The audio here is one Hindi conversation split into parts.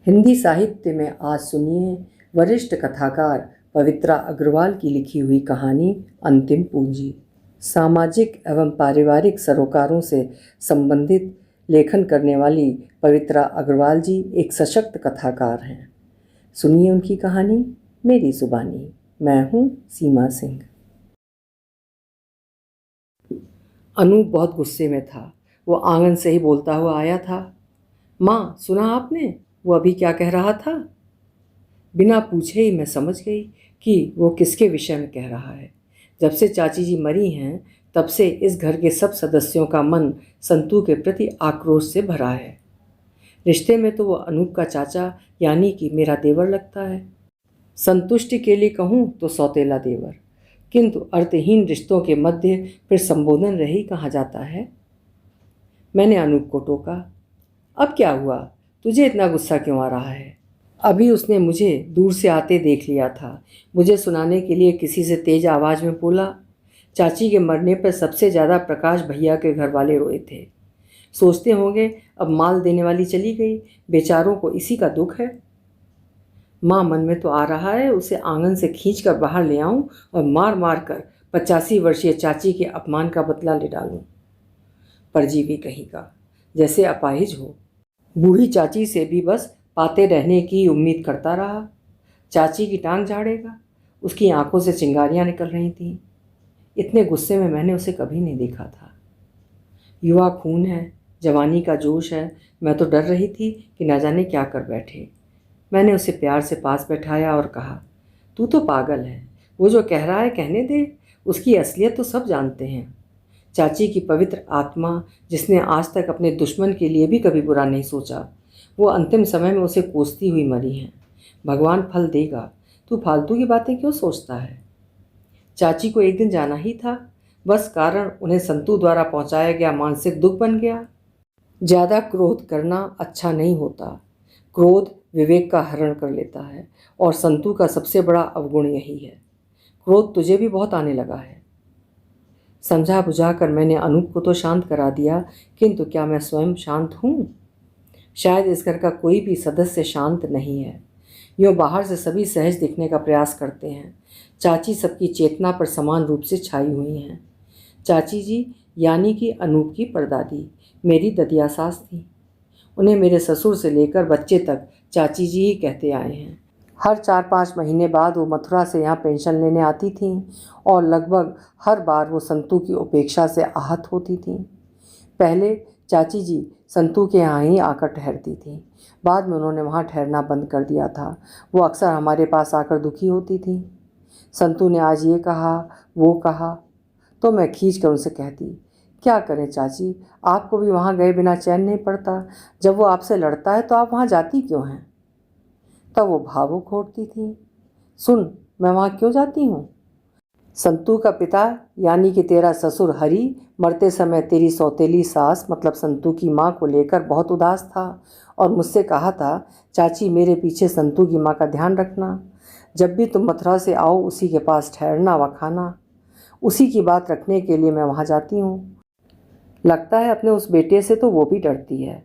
हिंदी साहित्य में आज सुनिए वरिष्ठ कथाकार पवित्रा अग्रवाल की लिखी हुई कहानी अंतिम पूंजी। सामाजिक एवं पारिवारिक सरोकारों से संबंधित लेखन करने वाली पवित्रा अग्रवाल जी एक सशक्त कथाकार हैं। सुनिए उनकी कहानी मेरी जुबानी। मैं हूँ सीमा सिंह। अनूप बहुत गुस्से में था। वो आंगन से ही बोलता हुआ आया था। माँ, सुना आपने? वो अभी क्या कह रहा था? बिना पूछे ही मैं समझ गई कि वो किसके विषय में कह रहा है। जब से चाची जी मरी हैं तब से इस घर के सब सदस्यों का मन संतू के प्रति आक्रोश से भरा है। रिश्ते में तो वो अनूप का चाचा यानी कि मेरा देवर लगता है। संतुष्टि के लिए कहूँ तो सौतेला देवर, किंतु अर्थहीन रिश्तों के मध्य फिर संबोधन रह ही कहाँ जाता है। मैंने अनूप को टोका। अब क्या हुआ? तुझे इतना गुस्सा क्यों आ रहा है? अभी उसने मुझे दूर से आते देख लिया था। मुझे सुनाने के लिए किसी से तेज आवाज़ में बोला, चाची के मरने पर सबसे ज़्यादा प्रकाश भैया के घर वाले रोए थे। सोचते होंगे अब माल देने वाली चली गई, बेचारों को इसी का दुख है। माँ, मन में तो आ रहा है उसे आंगन से खींच कर बाहर ले आऊं और मार मार कर 85 वर्षीय चाची के अपमान का बदला ले डालूं। परजीवी कहीं का, जैसे अपाहिज हो। बूढ़ी चाची से भी बस पाते रहने की उम्मीद करता रहा। चाची की टांग झाड़ेगा। उसकी आंखों से चिंगारियां निकल रही थीं। इतने गुस्से में मैंने उसे कभी नहीं देखा था। युवा खून है, जवानी का जोश है। मैं तो डर रही थी कि न जाने क्या कर बैठे। मैंने उसे प्यार से पास बैठाया और कहा, तू तो पागल है। वो जो कह रहा है कहने दे, उसकी असलियत तो सब जानते हैं। चाची की पवित्र आत्मा, जिसने आज तक अपने दुश्मन के लिए भी कभी बुरा नहीं सोचा, वो अंतिम समय में उसे कोसती हुई मरी है। भगवान फल देगा। तू फालतू की बातें क्यों सोचता है? चाची को एक दिन जाना ही था, बस कारण उन्हें संतू द्वारा पहुंचाया गया मानसिक दुख बन गया। ज़्यादा क्रोध करना अच्छा नहीं होता। क्रोध विवेक का हरण कर लेता है और संतू का सबसे बड़ा अवगुण यही है। क्रोध तुझे भी बहुत आने लगा है। समझा बुझाकर मैंने अनूप को तो शांत करा दिया, किंतु क्या मैं स्वयं शांत हूँ? शायद इस घर का कोई भी सदस्य शांत नहीं है। यूँ बाहर से सभी सहज दिखने का प्रयास करते हैं। चाची सबकी चेतना पर समान रूप से छाई हुई हैं। चाची जी यानी कि अनूप की परदादी मेरी ददिया सास थी। उन्हें मेरे ससुर से लेकर बच्चे तक चाची जी ही कहते आए हैं। हर 4-5 महीने बाद वो मथुरा से यहाँ पेंशन लेने आती थीं और लगभग हर बार वो संतू की उपेक्षा से आहत होती थीं। पहले चाची जी संतू के यहाँ ही आकर ठहरती थीं। बाद में उन्होंने वहाँ ठहरना बंद कर दिया था। वो अक्सर हमारे पास आकर दुखी होती थीं। संतू ने आज ये कहा, वो कहा, तो मैं खींच कर उनसे कहती, क्या करें चाची, आपको भी वहाँ गए बिना चैन नहीं पड़ता। जब वो आपसे लड़ता है तो आप वहाँ जाती क्यों हैं? तब वो भावुक होती थी। सुन, मैं वहाँ क्यों जाती हूँ? संतू का पिता यानी कि तेरा ससुर हरी मरते समय तेरी सौतेली सास मतलब संतू की माँ को लेकर बहुत उदास था और मुझसे कहा था, चाची मेरे पीछे संतू की माँ का ध्यान रखना। जब भी तुम मथुरा से आओ उसी के पास ठहरना व खाना। उसी की बात रखने के लिए मैं वहाँ जाती हूँ। लगता है अपने उस बेटे से तो वो भी डरती है।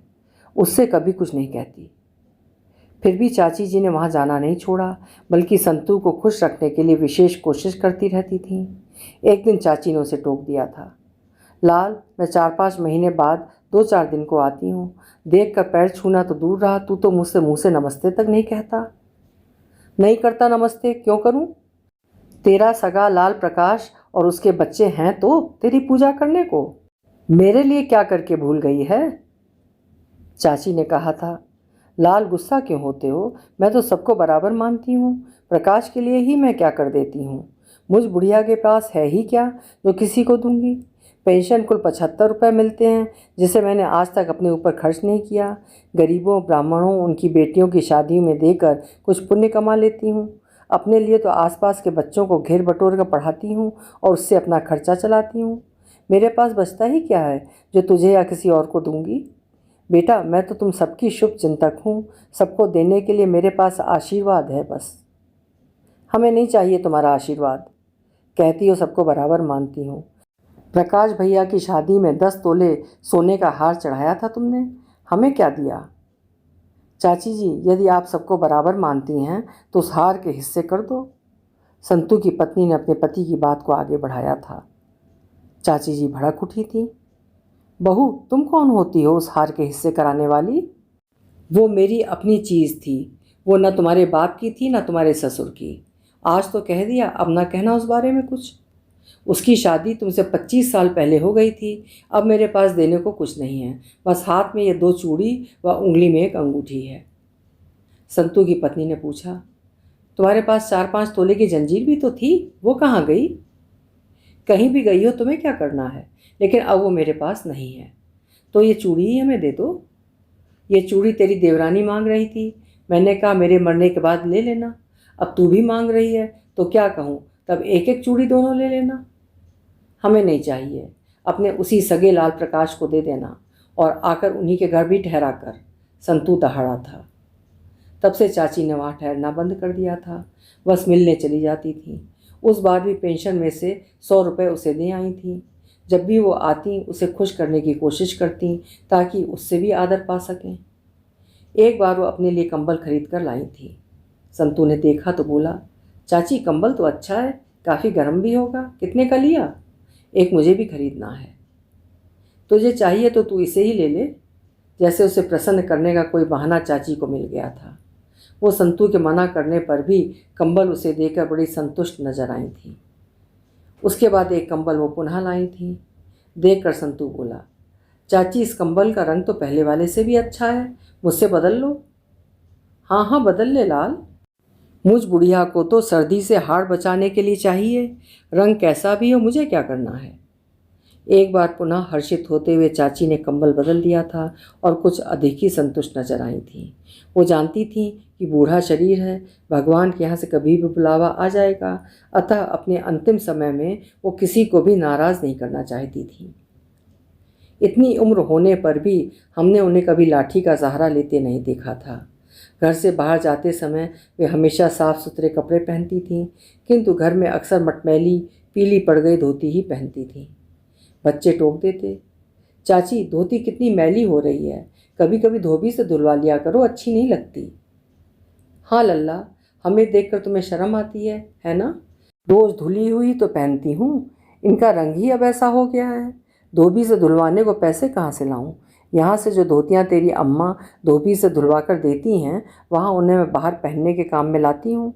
उससे कभी कुछ नहीं कहती। फिर भी चाची जी ने वहाँ जाना नहीं छोड़ा, बल्कि संतू को खुश रखने के लिए विशेष कोशिश करती रहती थीं। एक दिन चाची ने उसे टोक दिया था, लाल, मैं 4-5 महीने बाद 2-4 दिन को आती हूँ। देख कर पैर छूना तो दूर रहा, तू तो मुझसे मुँह से नमस्ते तक नहीं कहता। नहीं करता नमस्ते, क्यों करूँ? तेरा सगा लाल प्रकाश और उसके बच्चे हैं तो तेरी पूजा करने को। मेरे लिए क्या करके भूल गई है? चाची ने कहा था। लाल, गुस्सा क्यों होते हो? मैं तो सबको बराबर मानती हूँ। प्रकाश के लिए ही मैं क्या कर देती हूँ। मुझ बुढ़िया के पास है ही क्या जो किसी को दूंगी। पेंशन कुल 75 रुपये मिलते हैं, जिसे मैंने आज तक अपने ऊपर खर्च नहीं किया। गरीबों, ब्राह्मणों, उनकी बेटियों की शादियों में देकर कुछ पुण्य कमा लेती हूँ। अपने लिए तो आसपास के बच्चों को घेर बटोर कर पढ़ाती हूँ और उससे अपना खर्चा चलाती हूँ। मेरे पास बचता ही क्या है जो तुझे या किसी और को दूंगी। बेटा, मैं तो तुम सबकी शुभ चिंतक हूँ। सबको देने के लिए मेरे पास आशीर्वाद है बस। हमें नहीं चाहिए तुम्हारा आशीर्वाद। कहती हो सबको बराबर मानती हूँ। प्रकाश भैया की शादी में 10 तोले सोने का हार चढ़ाया था तुमने, हमें क्या दिया? चाची जी, यदि आप सबको बराबर मानती हैं तो उस हार के हिस्से कर दो। संतू की पत्नी ने अपने पति की बात को आगे बढ़ाया था। चाची जी भड़क उठी थी। बहू, तुम कौन होती हो उस हार के हिस्से कराने वाली? वो मेरी अपनी चीज़ थी। वो न तुम्हारे बाप की थी न तुम्हारे ससुर की। आज तो कह दिया, अब ना कहना उस बारे में कुछ। उसकी शादी तुमसे 25 साल पहले हो गई थी। अब मेरे पास देने को कुछ नहीं है, बस हाथ में ये 2 चूड़ी व उंगली में एक अंगूठी है। संतू की पत्नी ने पूछा, तुम्हारे पास 4-5 तोले की जंजीर भी तो थी, वो कहाँ गई? कहीं भी गई हो, तुम्हें क्या करना है, लेकिन अब वो मेरे पास नहीं है, तो ये चूड़ी ही हमें दे दो। ये चूड़ी तेरी देवरानी मांग रही थी, मैंने कहा मेरे मरने के बाद ले लेना। अब तू भी मांग रही है तो क्या कहूँ, तब एक एक चूड़ी दोनों ले लेना। हमें नहीं चाहिए, अपने उसी सगे लाल प्रकाश को दे देना और आकर उन्हीं के घर भी ठहरा कर। संतू दहाड़ा था। तब से चाची ने वहाँ ठहरना बंद कर दिया था। बस मिलने चली जाती थी। उस बार भी पेंशन में से 100 रुपये उसे दे आई थी। जब भी वो आती उसे खुश करने की कोशिश करती ताकि उससे भी आदर पा सकें। एक बार वो अपने लिए कंबल खरीद कर लाई थी। संतू ने देखा तो बोला, चाची कंबल तो अच्छा है, काफ़ी गर्म भी होगा, कितने का लिया? एक मुझे भी खरीदना है। तुझे चाहिए तो तू इसे ही ले ले। जैसे उसे प्रसन्न करने का कोई बहाना चाची को मिल गया था। वो संतू के मना करने पर भी कंबल उसे देकर बड़ी संतुष्ट नजर आई थी। उसके बाद एक कंबल वो पुनः लाई थी। देखकर संतू बोला, चाची इस कंबल का रंग तो पहले वाले से भी अच्छा है, मुझसे बदल लो। हाँ हाँ, बदल ले लाल। मुझ बुढ़िया को तो सर्दी से हाड़ बचाने के लिए चाहिए, रंग कैसा भी हो मुझे क्या करना है। एक बार पुनः हर्षित होते हुए चाची ने कंबल बदल दिया था और कुछ अधिक ही संतुष्ट नजर आई थी। वो जानती थी कि बूढ़ा शरीर है, भगवान के यहाँ से कभी भी बुलावा आ जाएगा, अतः अपने अंतिम समय में वो किसी को भी नाराज़ नहीं करना चाहती थी। इतनी उम्र होने पर भी हमने उन्हें कभी लाठी का सहारा लेते नहीं देखा था। घर से बाहर जाते समय वे हमेशा साफ सुथरे कपड़े पहनती थीं, किंतु घर में अक्सर मटमैली पीली पड़ गई धोती ही पहनती थीं। बच्चे टोक देते, चाची धोती कितनी मैली हो रही है, कभी कभी धोबी से धुलवा लिया करो, अच्छी नहीं लगती। हाँ लल्ला, हमें देखकर तुम्हें शर्म आती है ना? रोज धुली हुई तो पहनती हूँ, इनका रंग ही अब ऐसा हो गया है। धोबी से धुलवाने को पैसे कहाँ से लाऊं? यहाँ से जो धोतियाँ तेरी अम्मा धोबी से धुलवा कर देती हैं, वहाँ उन्हें मैं बाहर पहनने के काम में लाती हूँ।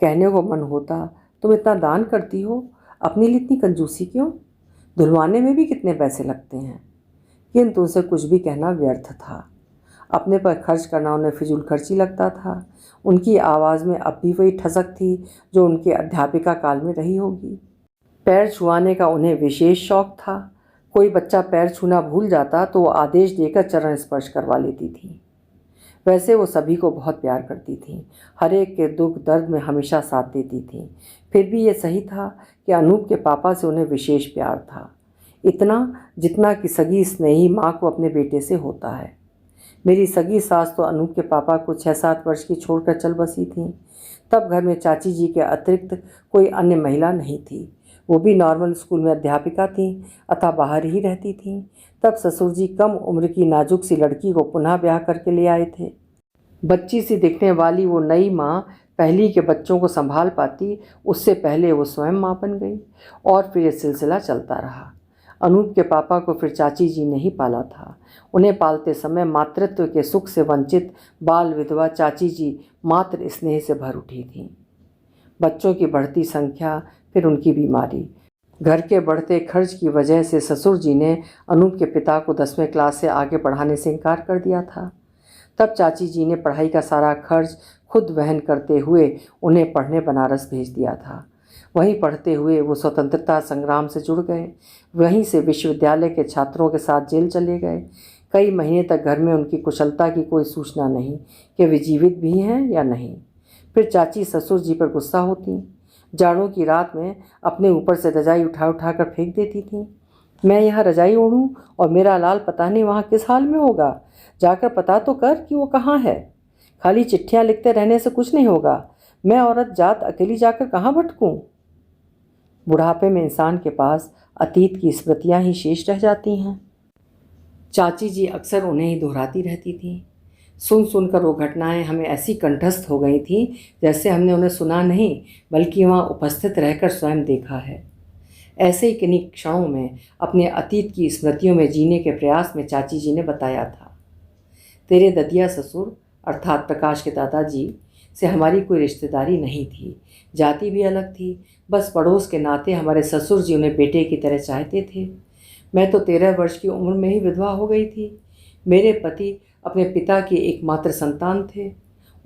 कहने को मन होता, तुम इतना दान करती हो, अपने लिए इतनी कंजूसी क्यों? धुलवाने में भी कितने पैसे लगते हैं। किंतु उसे कुछ भी कहना व्यर्थ था। अपने पर खर्च करना उन्हें फिजूल खर्ची लगता था। उनकी आवाज़ में अब भी वही ठसक थी जो उनके अध्यापिका काल में रही होगी। पैर छुआने का उन्हें विशेष शौक था। कोई बच्चा पैर छूना भूल जाता तो वो आदेश देकर चरण स्पर्श करवा लेती थी। वैसे वो सभी को बहुत प्यार करती थी, हर एक के दुख दर्द में हमेशा साथ देती थी। फिर भी ये सही था कि अनूप के पापा से उन्हें विशेष प्यार था, इतना जितना कि सगी स्नेही माँ को अपने बेटे से होता है। मेरी सगी सास तो अनूप के पापा को 6-7 वर्ष की छोड़कर चल बसी थी। तब घर में चाची जी के अतिरिक्त कोई अन्य महिला नहीं थी। वो भी नॉर्मल स्कूल में अध्यापिका थी, अतः बाहर ही रहती थीं। तब ससुर जी कम उम्र की नाजुक सी लड़की को पुनः ब्याह करके ले आए थे। बच्ची सी दिखने वाली वो नई माँ पहली के बच्चों को संभाल पाती, उससे पहले वो स्वयं माँ बन गई और फिर ये सिलसिला चलता रहा। अनूप के पापा को फिर चाची जी ने ही पाला था। उन्हें पालते समय मातृत्व के सुख से वंचित बाल विधवा चाची जी मातृ स्नेह से भर उठी थीं। बच्चों की बढ़ती संख्या, फिर उनकी बीमारी, घर के बढ़ते खर्च की वजह से ससुर जी ने अनूप के पिता को 10वीं क्लास से आगे पढ़ाने से इनकार कर दिया था। तब चाची जी ने पढ़ाई का सारा खर्च खुद वहन करते हुए उन्हें पढ़ने बनारस भेज दिया था। वहीं पढ़ते हुए वो स्वतंत्रता संग्राम से जुड़ गए। वहीं से विश्वविद्यालय के छात्रों के साथ जेल चले गए। कई महीने तक घर में उनकी कुशलता की कोई सूचना नहीं कि वे जीवित भी हैं या नहीं। फिर चाची ससुर जी पर गुस्सा होती। जाड़ों की रात में अपने ऊपर से रजाई उठा उठा कर फेंक देती थी। मैं यहाँ रजाई ओढ़ूँ और मेरा लाल पता नहीं वहाँ किस हाल में होगा, जाकर पता तो कर कि वो कहाँ है। खाली चिट्ठियाँ लिखते रहने से कुछ नहीं होगा। मैं औरत जात अकेली जाकर कहाँ भटकूँ। बुढ़ापे में इंसान के पास अतीत की स्मृतियाँ ही शेष रह जाती हैं। चाची जी अक्सर उन्हें ही दोहराती रहती थी। सुन सुनकर वो घटनाएं हमें ऐसी कंठस्थ हो गई थीं जैसे हमने उन्हें सुना नहीं बल्कि वहाँ उपस्थित रहकर स्वयं देखा है। ऐसे ही किन्हीं क्षणों में अपने अतीत की स्मृतियों में जीने के प्रयास में चाची जी ने बताया था, तेरे ददिया ससुर अर्थात प्रकाश के दादाजी से हमारी कोई रिश्तेदारी नहीं थी, जाति भी अलग थी, बस पड़ोस के नाते हमारे ससुर जी उन्हें बेटे की तरह चाहते थे। मैं तो 13 वर्ष की उम्र में ही विधवा हो गई थी। मेरे पति अपने पिता की एकमात्र संतान थे।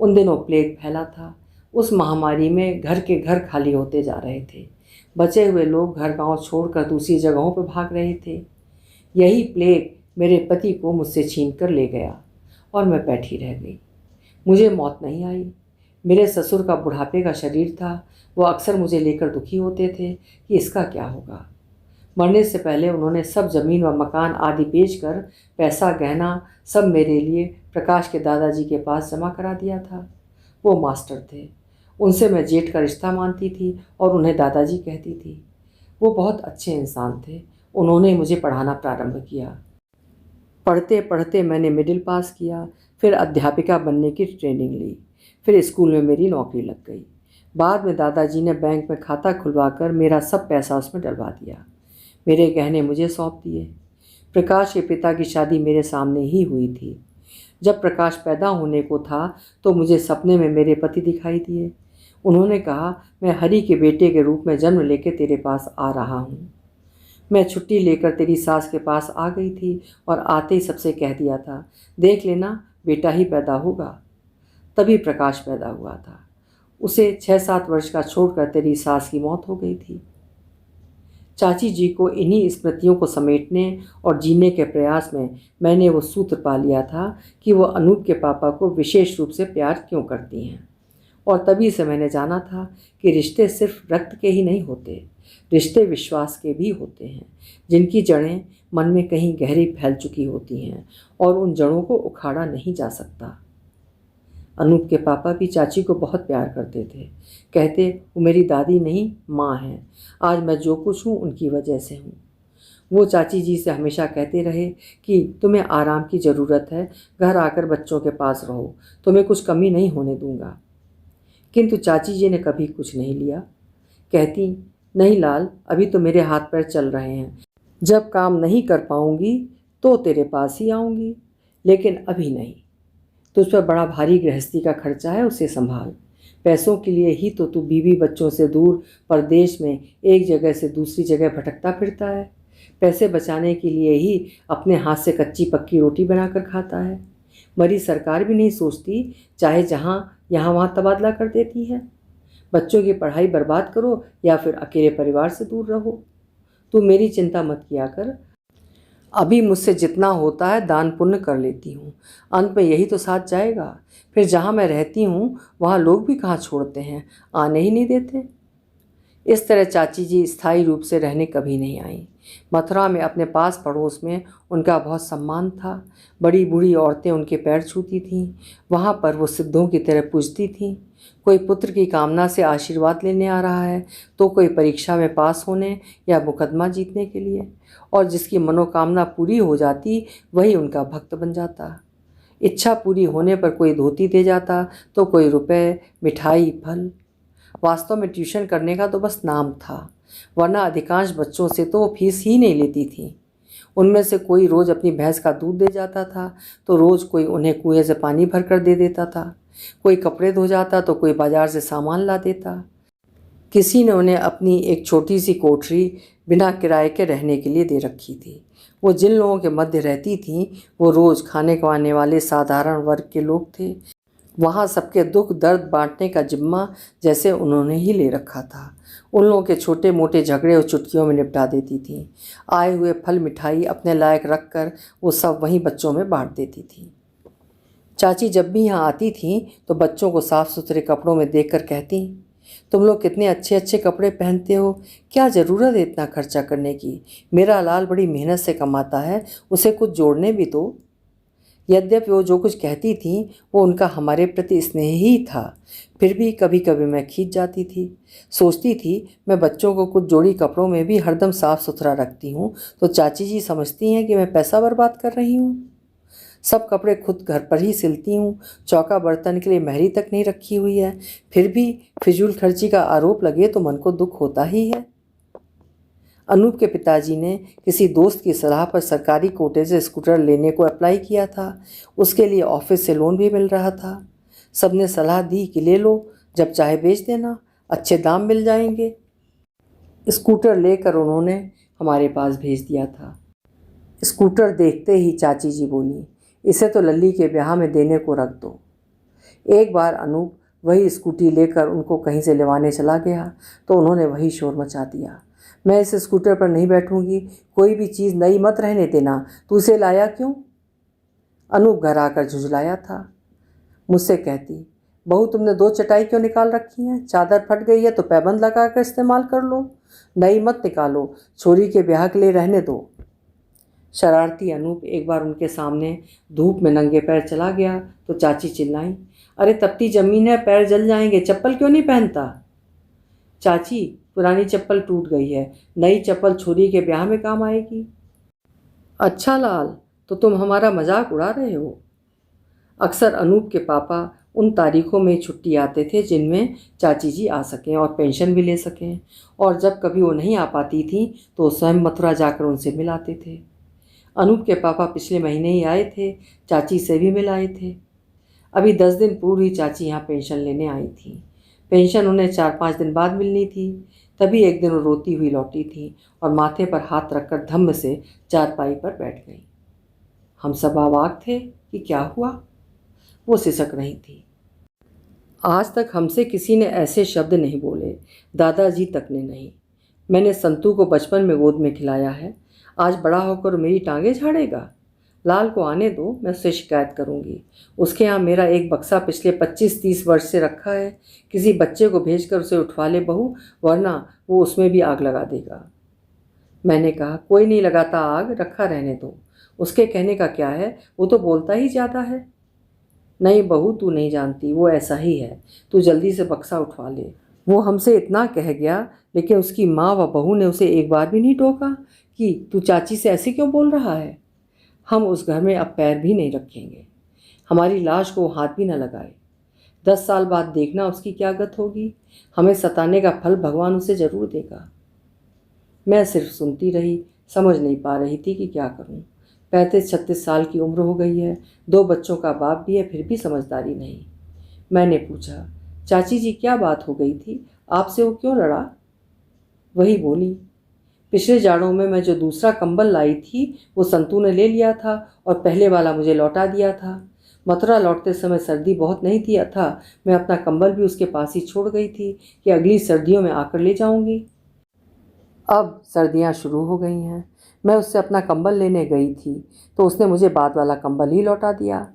उन दिनों प्लेग फैला था। उस महामारी में घर के घर खाली होते जा रहे थे। बचे हुए लोग घर गांव छोड़कर दूसरी जगहों पर भाग रहे थे। यही प्लेग मेरे पति को मुझसे छीन कर ले गया और मैं बैठी रह गई। मुझे मौत नहीं आई। मेरे ससुर का बुढ़ापे का शरीर था। वो अक्सर मुझे लेकर दुखी होते थे कि इसका क्या होगा। मरने से पहले उन्होंने सब जमीन व मकान आदि बेचकर पैसा गहना सब मेरे लिए प्रकाश के दादाजी के पास जमा करा दिया था। वो मास्टर थे। उनसे मैं जेठ का रिश्ता मानती थी और उन्हें दादाजी कहती थी। वो बहुत अच्छे इंसान थे। उन्होंने मुझे पढ़ाना प्रारंभ किया। पढ़ते पढ़ते मैंने मिडिल पास किया, फिर अध्यापिका बनने की ट्रेनिंग ली, फिर स्कूल में मेरी नौकरी लग गई। बाद में दादाजी ने बैंक में खाता खुलवाकर मेरा सब पैसा उसमें डलवा दिया। मेरे गहने मुझे सौंप दिए। प्रकाश के पिता की शादी मेरे सामने ही हुई थी। जब प्रकाश पैदा होने को था तो मुझे सपने में मेरे पति दिखाई दिए। उन्होंने कहा, मैं हरि के बेटे के रूप में जन्म लेकर तेरे पास आ रहा हूँ। मैं छुट्टी लेकर तेरी सास के पास आ गई थी और आते ही सबसे कह दिया था, देख लेना बेटा ही पैदा होगा। तभी प्रकाश पैदा हुआ था। उसे 6-7 वर्ष का छोड़कर तेरी सास की मौत हो गई थी। चाची जी को इन्हीं स्मृतियों को समेटने और जीने के प्रयास में मैंने वो सूत्र पा लिया था कि वो अनूप के पापा को विशेष रूप से प्यार क्यों करती हैं। और तभी से मैंने जाना था कि रिश्ते सिर्फ रक्त के ही नहीं होते, रिश्ते विश्वास के भी होते हैं, जिनकी जड़ें मन में कहीं गहरी फैल चुकी होती हैं और उन जड़ों को उखाड़ा नहीं जा सकता। अनूप के पापा भी चाची को बहुत प्यार करते थे। कहते, वो मेरी दादी नहीं माँ है। आज मैं जो कुछ हूँ उनकी वजह से हूँ। वो चाची जी से हमेशा कहते रहे कि तुम्हें आराम की ज़रूरत है, घर आकर बच्चों के पास रहो, तुम्हें कुछ कमी नहीं होने दूंगा। किंतु चाची जी ने कभी कुछ नहीं लिया। कहती, नहीं लाल, अभी तो मेरे हाथ पैर चल रहे हैं, जब काम नहीं कर पाऊंगी तो तेरे पास ही आऊँगी, लेकिन अभी नहीं। तुझ पर बड़ा भारी गृहस्थी का खर्चा है, उसे संभाल। पैसों के लिए ही तो तू बीवी बच्चों से दूर परदेश में एक जगह से दूसरी जगह भटकता फिरता है। पैसे बचाने के लिए ही अपने हाथ से कच्ची पक्की रोटी बनाकर खाता है। मरी सरकार भी नहीं सोचती, चाहे जहाँ यहाँ वहाँ तबादला कर देती है। बच्चों की पढ़ाई बर्बाद करो या फिर अकेले परिवार से दूर रहो। तू मेरी चिंता मत किया कर। अभी मुझसे जितना होता है दान पुण्य कर लेती हूँ। अंत में यही तो साथ जाएगा। फिर जहाँ मैं रहती हूँ वहाँ लोग भी कहाँ छोड़ते हैं, आने ही नहीं देते। इस तरह चाची जी स्थायी रूप से रहने कभी नहीं आई। मथुरा में अपने पास पड़ोस में उनका बहुत सम्मान था। बड़ी बूढ़ी औरतें उनके पैर छूती थीं। वहाँ पर वो सिद्धों की तरह पूजती थीं। कोई पुत्र की कामना से आशीर्वाद लेने आ रहा है तो कोई परीक्षा में पास होने या मुकदमा जीतने के लिए, और जिसकी मनोकामना पूरी हो जाती वही उनका भक्त बन जाता। इच्छा पूरी होने पर कोई धोती दे जाता तो कोई रुपए, मिठाई, फल। वास्तव में ट्यूशन करने का तो बस नाम था, वरना अधिकांश बच्चों से तो वो फीस ही नहीं लेती थी। उनमें से कोई रोज़ अपनी भैंस का दूध दे जाता था तो रोज़ कोई उन्हें कुएं से पानी भर कर दे देता था। कोई कपड़े धो जाता तो कोई बाजार से सामान ला देता। किसी ने उन्हें अपनी एक छोटी सी कोठरी बिना किराए के रहने के लिए दे रखी थी। वो जिन लोगों के मध्य रहती थीं वो रोज़ खाने कमाने वाले साधारण वर्ग के लोग थे। वहाँ सबके दुख दर्द बांटने का जिम्मा जैसे उन्होंने ही ले रखा था। उन लोगों के छोटे मोटे झगड़े और चुटकियों में निपटा देती थीं। आए हुए फल मिठाई अपने लायक रख कर वो सब वहीं बच्चों में बांट देती थीं। चाची जब भी यहाँ आती थीं तो बच्चों को साफ़ सुथरे कपड़ों में देखकर कहती, तुम लोग कितने अच्छे अच्छे कपड़े पहनते हो, क्या ज़रूरत है इतना खर्चा करने की। मेरा लाल बड़ी मेहनत से कमाता है, उसे कुछ जोड़ने भी दो। यद्यपि वो जो कुछ कहती थीं वो उनका हमारे प्रति स्नेह ही था, फिर भी कभी कभी मैं खींच जाती थी। सोचती थी मैं बच्चों को कुछ जोड़ी कपड़ों में भी हरदम साफ़ सुथरा रखती हूँ तो चाची जी समझती हैं कि मैं पैसा बर्बाद कर रही हूँ। सब कपड़े खुद घर पर ही सिलती हूँ, चौका बर्तन के लिए मेहरी तक नहीं रखी हुई है, फिर भी फिजूल खर्ची का आरोप लगे तो मन को दुख होता ही है। अनूप के पिताजी ने किसी दोस्त की सलाह पर सरकारी कोटे से स्कूटर लेने को अप्लाई किया था। उसके लिए ऑफिस से लोन भी मिल रहा था। सबने सलाह दी कि ले लो, जब चाहे बेच देना, अच्छे दाम मिल जाएंगे। स्कूटर लेकर उन्होंने हमारे पास भेज दिया था। स्कूटर देखते ही चाची जी बोली, इसे तो लल्ली के ब्याह में देने को रख दो। एक बार अनूप वही स्कूटी लेकर उनको कहीं से लेवाने चला गया तो उन्होंने वही शोर मचा दिया, मैं इस स्कूटर पर नहीं बैठूंगी, कोई भी चीज़ नई मत रहने देना, तू इसे लाया क्यों? अनूप घर आकर झुंझलाया था। मुझसे कहती, बहू तुमने 2 चटाई क्यों निकाल रखी हैं? चादर फट गई है तो पैबंद लगा कर इस्तेमाल कर लो, नई मत निकालो, छोरी के ब्याह के लिए रहने दो। शरारती अनूप एक बार उनके सामने धूप में नंगे पैर चला गया तो चाची चिल्लाई, अरे तपती ज़मीन है, पैर जल जाएंगे, चप्पल क्यों नहीं पहनता? चाची, पुरानी चप्पल टूट गई है, नई चप्पल छोरी के ब्याह में काम आएगी। अच्छा लाल, तो तुम हमारा मजाक उड़ा रहे हो। अक्सर अनूप के पापा उन तारीखों में छुट्टी आते थे जिनमें चाची जी आ सकें और पेंशन भी ले सकें, और जब कभी वो नहीं आ पाती थी तो स्वयं मथुरा जाकर उनसे मिलाते थे। अनूप के पापा पिछले महीने ही आए थे, चाची से भी मिल आए थे। अभी 10 दिन पूर्व ही चाची यहाँ पेंशन लेने आई थी। पेंशन उन्हें 4-5 दिन बाद मिलनी थी। तभी एक दिन वो रोती हुई लौटी थी और माथे पर हाथ रखकर धम्म से चारपाई पर बैठ गई। हम सब अवाक थे कि क्या हुआ। वो सिसक रही थी। आज तक हमसे किसी ने ऐसे शब्द नहीं बोले, दादाजी तक ने नहीं। मैंने संतू को बचपन में गोद में खिलाया है, आज बड़ा होकर मेरी टांगें झाड़ेगा। लाल को आने दो, मैं उससे शिकायत करूंगी। उसके यहाँ मेरा एक बक्सा पिछले 25-30 वर्ष से रखा है, किसी बच्चे को भेजकर उसे उठवा ले बहू, वरना वो उसमें भी आग लगा देगा। मैंने कहा, कोई नहीं लगाता आग, रखा रहने दो, उसके कहने का क्या है, वो तो बोलता ही ज़्यादा है। नहीं बहू, तू नहीं जानती, वो ऐसा ही है, तू जल्दी से बक्सा उठवा ले। वो हमसे इतना कह गया, लेकिन उसकी माँ व बहू ने उसे एक बार भी नहीं टोका कि तू चाची से ऐसे क्यों बोल रहा है। हम उस घर में अब पैर भी नहीं रखेंगे। हमारी लाश को हाथ भी न लगाए। 10 साल बाद देखना उसकी क्या गत होगी। हमें सताने का फल भगवान उसे जरूर देगा। मैं सिर्फ सुनती रही, समझ नहीं पा रही थी कि क्या करूं। 35-36 साल की उम्र हो गई है, 2 बच्चों का बाप भी है, फिर भी समझदारी नहीं। मैंने पूछा, चाची जी क्या बात हो गई थी, आपसे वो क्यों लड़ा? वही बोली, पिछले जाड़ों में मैं जो दूसरा कंबल लाई थी वो संतू ने ले लिया था और पहले वाला मुझे लौटा दिया था। मथुरा लौटते समय सर्दी बहुत नहीं थी, था मैं अपना कंबल भी उसके पास ही छोड़ गई थी कि अगली सर्दियों में आकर ले जाऊंगी। अब सर्दियां शुरू हो गई हैं। मैं उससे अपना कंबल लेने गई थी तो उसने मुझे बाद वाला कंबल ही लौटा दिया।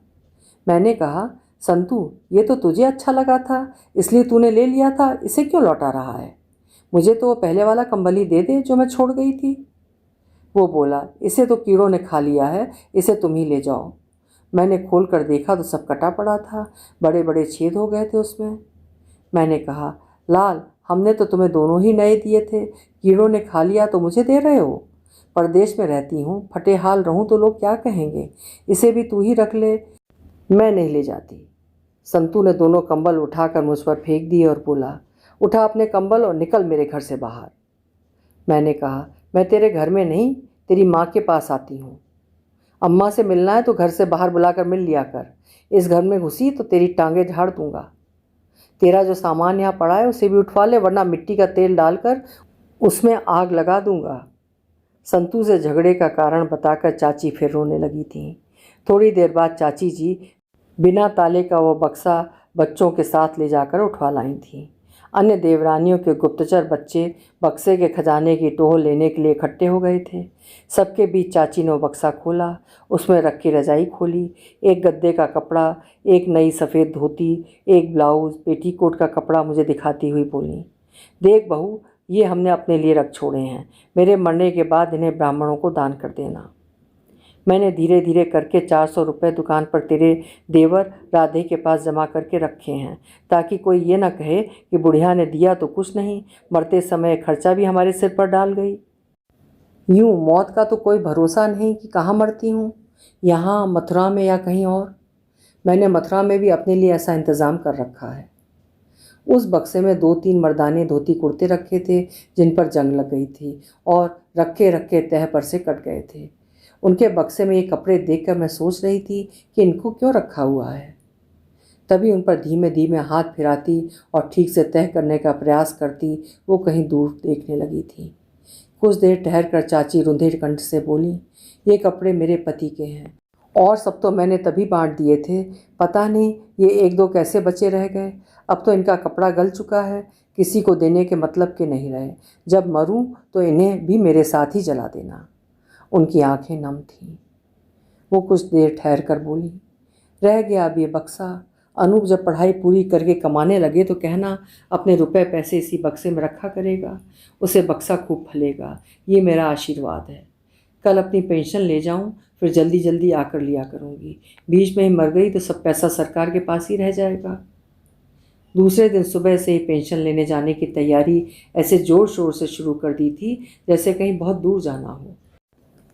मैंने कहा, संतू ये तो तुझे अच्छा लगा था इसलिए तूने ले लिया था, इसे क्यों लौटा रहा है? मुझे तो वो पहले वाला कंबल ही दे दे जो मैं छोड़ गई थी। वो बोला, इसे तो कीड़ों ने खा लिया है, इसे तुम ही ले जाओ। मैंने खोल कर देखा तो सब कटा पड़ा था, बड़े बड़े छेद हो गए थे उसमें। मैंने कहा, लाल हमने तो तुम्हें दोनों ही नए दिए थे, कीड़ों ने खा लिया तो मुझे दे रहे हो? परदेश में रहती हूँ, फटे हाल रहूँ तो लोग क्या कहेंगे, इसे भी तू ही रख ले। मैं नहीं ले जाती। संतू ने दोनों कंबल उठाकर मुझ पर फेंक दिए और बोला, उठा अपने कंबल और निकल मेरे घर से बाहर। मैंने कहा, मैं तेरे घर में नहीं, तेरी माँ के पास आती हूँ। अम्मा से मिलना है तो घर से बाहर बुलाकर मिल लिया कर। इस घर में घुसी तो तेरी टांगें झाड़ दूंगा। तेरा जो सामान यहाँ पड़ा है उसे भी उठवा ले, वरना मिट्टी का तेल डालकर उसमें आग लगा दूंगा। संतू से झगड़े का कारण बताकर चाची फिर रोने लगी थी। थोड़ी देर बाद चाची जी बिना ताले का वो बक्सा बच्चों के साथ ले जाकर उठवा लाई थी। अन्य देवरानियों के गुप्तचर बच्चे बक्से के खजाने की टोह लेने के लिए इकट्ठे हो गए थे। सबके बीच चाची ने वो बक्सा खोला, उसमें रखी रजाई खोली, एक गद्दे का कपड़ा, एक नई सफ़ेद धोती, एक ब्लाउज़, पेटीकोट का कपड़ा मुझे दिखाती हुई बोली, देख बहू, ये हमने अपने लिए रख छोड़े हैं, मेरे मरने के बाद इन्हें ब्राह्मणों को दान कर देना। मैंने धीरे धीरे करके 400 रुपये दुकान पर तेरे देवर राधे के पास जमा करके रखे हैं, ताकि कोई ये ना कहे कि बुढ़िया ने दिया तो कुछ नहीं, मरते समय खर्चा भी हमारे सिर पर डाल गई। यूँ मौत का तो कोई भरोसा नहीं कि कहाँ मरती हूँ। यहाँ मथुरा में या कहीं और? मैंने मथुरा में भी अपने लिए ऐसा इंतज़ाम कर रखा है। उस बक्से में 2-3 मर्दाने धोती कुर्ते रखे थे जिन पर जंग लग गई थी और रखे रखे तह पर से कट गए थे। उनके बक्से में ये कपड़े देखकर मैं सोच रही थी कि इनको क्यों रखा हुआ है। तभी उन पर धीमे धीमे हाथ फिराती और ठीक से तह करने का प्रयास करती वो कहीं दूर देखने लगी थी। कुछ देर ठहर कर चाची रुंधे कंठ से बोली, ये कपड़े मेरे पति के हैं और सब तो मैंने तभी बांट दिए थे, पता नहीं ये 1-2 कैसे बचे रह गए। अब तो इनका कपड़ा गल चुका है, किसी को देने के मतलब के नहीं रहे। जब मरूं तो इन्हें भी मेरे साथ ही जला देना। उनकी आंखें नम थीं। वो कुछ देर ठहर कर बोली, रह गया अब ये बक्सा। अनूप जब पढ़ाई पूरी करके कमाने लगे तो कहना अपने रुपए पैसे इसी बक्से में रखा करेगा, उसे बक्सा खूब फलेगा। ये मेरा आशीर्वाद है। कल अपनी पेंशन ले जाऊं, फिर जल्दी जल्दी आकर लिया करूंगी। बीच में ही मर गई तो सब पैसा सरकार के पास ही रह जाएगा। दूसरे दिन सुबह से ही पेंशन लेने जाने की तैयारी ऐसे जोर शोर से शुरू कर दी थी जैसे कहीं बहुत दूर जाना हो।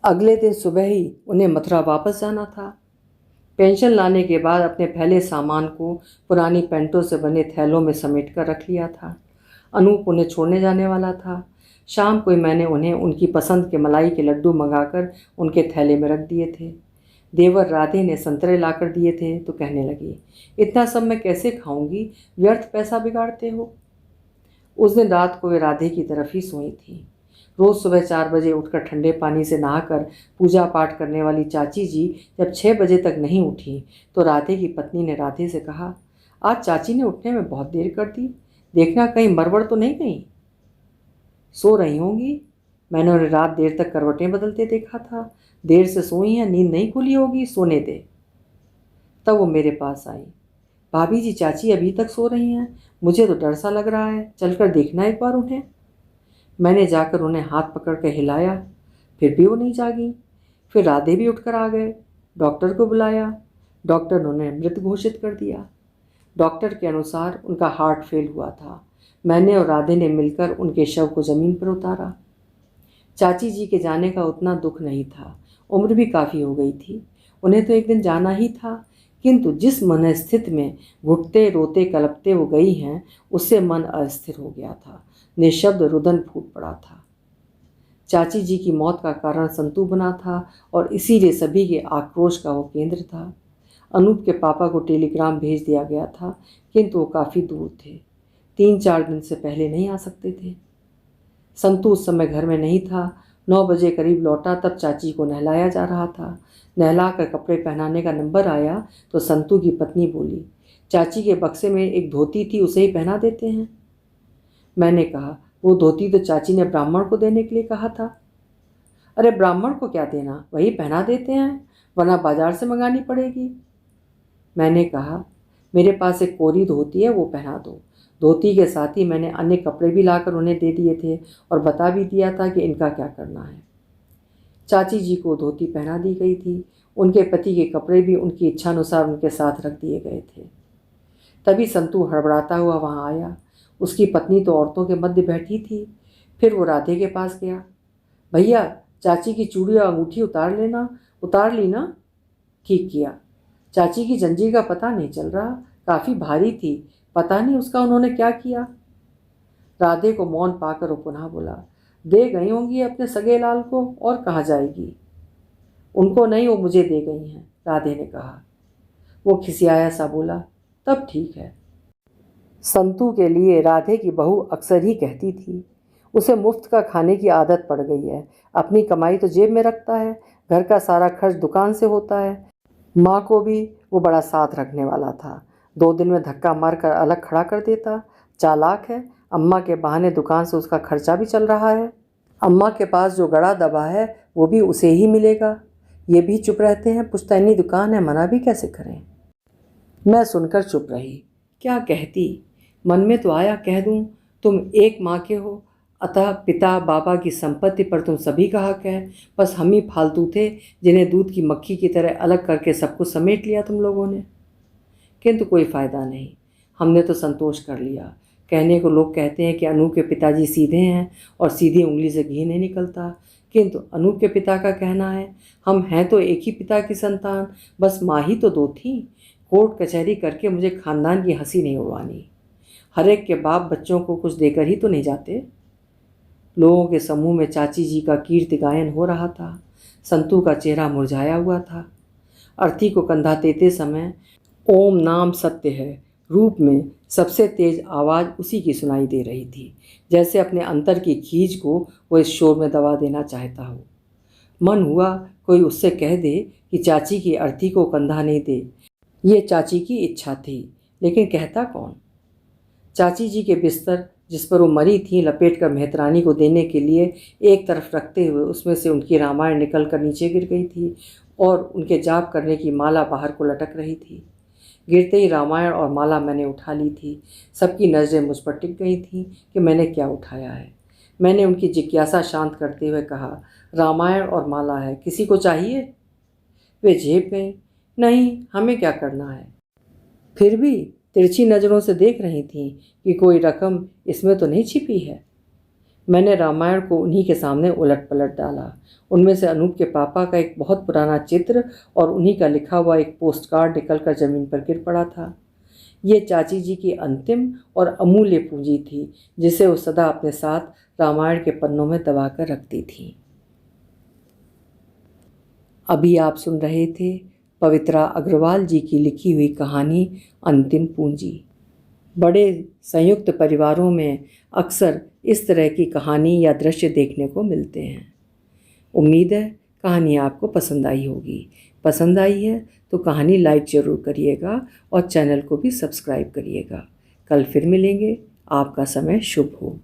अगले दिन सुबह ही उन्हें मथुरा वापस जाना था। पेंशन लाने के बाद अपने फैले सामान को पुरानी पेंटों से बने थैलों में समेट कर रख लिया था। अनूप उन्हें छोड़ने जाने वाला था। शाम को ही मैंने उन्हें उनकी पसंद के मलाई के लड्डू मंगाकर उनके थैले में रख दिए थे। देवर राधे ने संतरे लाकर दिए थे तो कहने लगी, इतना सब मैं कैसे खाऊंगी, व्यर्थ पैसा बिगाड़ते हो। उस दिन रात को वे राधे की तरफ ही सोई थी। रोज़ सुबह 4 बजे उठकर ठंडे पानी से नहाकर पूजा पाठ करने वाली चाची जी जब 6 बजे तक नहीं उठी तो राधे की पत्नी ने राधे से कहा, आज चाची ने उठने में बहुत देर कर दी, देखना कहीं मरवड़ तो नहीं गई। सो रही होंगी, मैंने उन्हें रात देर तक करवटें बदलते देखा था। देर से सोई हैं, नींद नहीं खुली होगी, सोने दे। तब वो मेरे पास आई, भाभी जी चाची अभी तक सो रही हैं, मुझे तो डर सा लग रहा है, चलकर देखना एक बार उन्हें। मैंने जाकर उन्हें हाथ पकड़ कर हिलाया, फिर भी वो नहीं जागी। फिर राधे भी उठकर आ गए। डॉक्टर को बुलाया। डॉक्टर ने उन्हें मृत घोषित कर दिया। डॉक्टर के अनुसार उनका हार्ट फेल हुआ था। मैंने और राधे ने मिलकर उनके शव को ज़मीन पर उतारा। चाची जी के जाने का उतना दुख नहीं था, उम्र भी काफ़ी हो गई थी, उन्हें तो एक दिन जाना ही था, किंतु जिस मनस्थिति में घुटते रोते कलपते वो गई हैं उससे मन अस्थिर हो गया था। निशब्द रुदन फूट पड़ा था। चाची जी की मौत का कारण संतू बना था और इसीलिए सभी के आक्रोश का वो केंद्र था। अनूप के पापा को टेलीग्राम भेज दिया गया था, किंतु वो काफ़ी दूर थे, 3-4 दिन से पहले नहीं आ सकते थे। संतू उस समय घर में नहीं था। 9 बजे करीब लौटा, तब चाची को नहलाया जा रहा था। नहला कर कपड़े पहनाने का नंबर आया तो संतू की पत्नी बोली, चाची के बक्से में एक धोती थी, उसे ही पहना देते हैं। मैंने कहा, वो धोती तो चाची ने ब्राह्मण को देने के लिए कहा था। अरे ब्राह्मण को क्या देना, वही पहना देते हैं, वरना बाजार से मंगानी पड़ेगी। मैंने कहा, मेरे पास एक कोरी धोती है, वो पहना दो। धोती के साथ ही मैंने अन्य कपड़े भी लाकर उन्हें दे दिए थे और बता भी दिया था कि इनका क्या करना है। चाची जी को धोती पहना दी गई थी। उनके पति के कपड़े भी उनकी इच्छानुसार उनके साथ रख दिए गए थे। तभी संतू हड़बड़ाता हुआ वहाँ आया। उसकी पत्नी तो औरतों के मध्य बैठी थी। फिर वो राधे के पास गया, भैया चाची की चूड़ी और अंगूठी उतार लेना। उतार ली ना? ठीक किया। चाची की जंजीर का पता नहीं चल रहा, काफ़ी भारी थी, पता नहीं उसका उन्होंने क्या किया। राधे को मौन पाकर वो पुनः बोला, दे गई होंगी अपने सगे लाल को, और कहाँ जाएगी। उनको नहीं, वो मुझे दे गई हैं, राधे ने कहा। वो खिसियाया सा बोला, तब ठीक है। संतू के लिए राधे की बहू अक्सर ही कहती थी, उसे मुफ्त का खाने की आदत पड़ गई है, अपनी कमाई तो जेब में रखता है, घर का सारा खर्च दुकान से होता है। माँ को भी वो बड़ा साथ रखने वाला था, 2 दिन में धक्का मार कर अलग खड़ा कर देता। चालाक है, अम्मा के बहाने दुकान से उसका खर्चा भी चल रहा है। अम्मा के पास जो गड़ा दबा है वो भी उसे ही मिलेगा। ये भी चुप रहते हैं, पुश्तैनी दुकान है, मना भी कैसे करें। मैं सुनकर चुप रही। क्या कहती, मन में तो आया कह दूं, तुम एक माँ के हो, अतः पिता बाबा की संपत्ति पर तुम सभी का हक है। बस हम ही फालतू थे जिन्हें दूध की मक्खी की तरह अलग करके सब कुछ समेट लिया तुम लोगों ने। किंतु कोई फ़ायदा नहीं, हमने तो संतोष कर लिया। कहने को लोग कहते हैं कि अनूप के पिताजी सीधे हैं और सीधी उंगली से घी नहीं निकलता, किंतु अनूप के पिता का कहना है हम हैं तो एक ही पिता की संतान, बस माँ ही तो दो थी। कोर्ट कचहरी करके मुझे खानदान की हंसी नहीं उड़वानी। हर एक के बाप बच्चों को कुछ देकर ही तो नहीं जाते। लोगों के समूह में चाची जी का कीर्ति गायन हो रहा था। संतू का चेहरा मुरझाया हुआ था। अर्थी को कंधा देते समय ओम नाम सत्य है रूप में सबसे तेज आवाज़ उसी की सुनाई दे रही थी, जैसे अपने अंतर की खींच को वो इस शोर में दबा देना चाहता हो। मन हुआ कोई उससे कह दे कि चाची की अर्थी को कंधा नहीं दे। ये चाची की इच्छा थी, लेकिन कहता कौन। चाची जी के बिस्तर जिस पर वो मरी थी लपेट कर मेहतरानी को देने के लिए एक तरफ रखते हुए उसमें से उनकी रामायण निकल कर नीचे गिर गई थी और उनके जाप करने की माला बाहर को लटक रही थी। गिरते ही रामायण और माला मैंने उठा ली थी। सबकी नज़रें मुझ पर टिक गई थीं कि मैंने क्या उठाया है। मैंने उनकी जिज्ञासा शांत करते हुए कहा, रामायण और माला है, किसी को चाहिए? वे झेप गईं, नहीं, हमें क्या करना है। फिर भी तिरछी नज़रों से देख रही थीं कि कोई रकम इसमें तो नहीं छिपी है। मैंने रामायण को उन्हीं के सामने उलट पलट डाला। उनमें से अनूप के पापा का एक बहुत पुराना चित्र और उन्हीं का लिखा हुआ एक पोस्ट कार्ड निकलकर ज़मीन पर गिर पड़ा था। ये चाची जी की अंतिम और अमूल्य पूंजी थी, जिसे वो सदा अपने साथ रामायण के पन्नों में दबा कर रखती थी। अभी आप सुन रहे थे पवित्रा अग्रवाल जी की लिखी हुई कहानी अंतिम पूंजी। बड़े संयुक्त परिवारों में अक्सर इस तरह की कहानी या दृश्य देखने को मिलते हैं। उम्मीद है कहानी आपको पसंद आई होगी। पसंद आई है तो कहानी लाइक ज़रूर करिएगा और चैनल को भी सब्सक्राइब करिएगा। कल फिर मिलेंगे। आपका समय शुभ हो।